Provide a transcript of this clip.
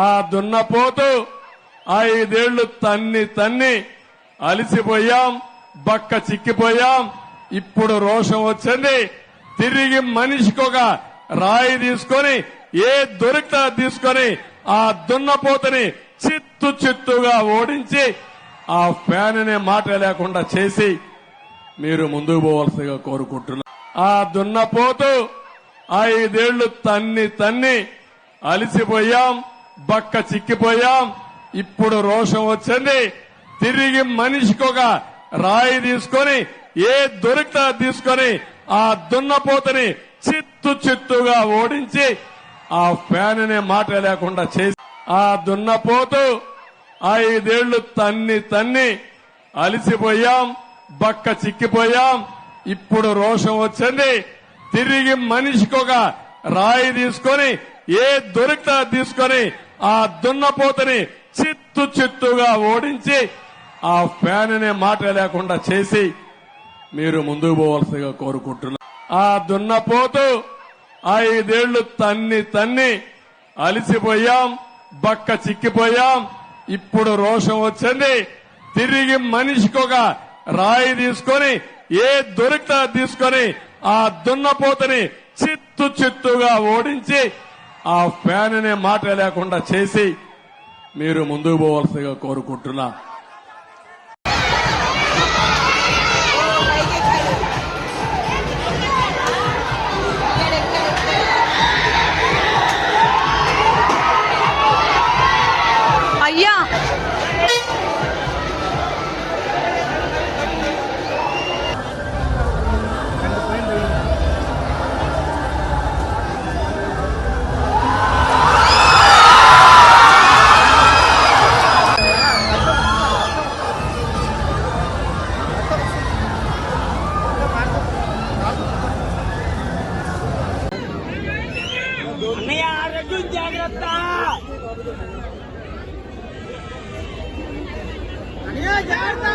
ఆ దున్నపోతు 5 ఏళ్లు తన్ని అలిసిపోయాం, బక్క చిక్కిపోయాం. ఇప్పుడు రోషం వచ్చింది. తిరిగి మనిషికొక రాయి తీసుకొని ఏ దొరికితే తీసుకొని ఆ దున్నపోతుని చిత్తుగా ఓడించి ఆ ఫ్యాన్ అనే మాట లేకుండా చేసి మీరు ముందుకు పోవాల్సిగా కోరుకుంటున్నా. ఆ దున్నపోతు 5 ఏళ్లు తన్ని అలిసిపోయాం, బక్క చిక్కిపోయాం. ఇప్పుడు రోషం వచ్చింది. తిరిగి మనిషికొక రాయి తీసుకొని ఏ దొరికితే తీసుకొని ఆ దున్నపోతుని చిత్తుగా ఓడించి ఆ ఫ్యాన్ అనే మాట లేకుండా చేసి ఆ దున్నపోతు 5 ఏళ్లు తన్ని అలిసిపోయాం, బక్క చిక్కిపోయాం. ఇప్పుడు రోషం వచ్చింది. తిరిగి మనిషికొక రాయి తీసుకొని ఏ దొరికితే తీసుకొని ఆ దున్నపోతుని చిత్తుగా ఓడించి ఆ ఫ్యాన్ అనే మాట లేకుండా చేసి మీరు ముందుకు పోవాల్సిగా కోరుకుంటున్నా. ఆ దున్నపోతు 5 ఏళ్లు తన్ని అలిసిపోయాం, బక్క చిక్కిపోయాం. ఇప్పుడు రోషం వచ్చింది. తిరిగి మనిషికొక రాయి తీసుకొని ఏ దొరికితే తీసుకొని ఆ దున్నపోతుని చిత్తుగా ఓడించి ఆ ఫ్యాన్ అనే మాట లేకుండా చేసి మీరు ముందుకు పోవాల్సిగా కోరుకుంటున్నా. అయ్యా జాగ్రత్త జాగ్రత్త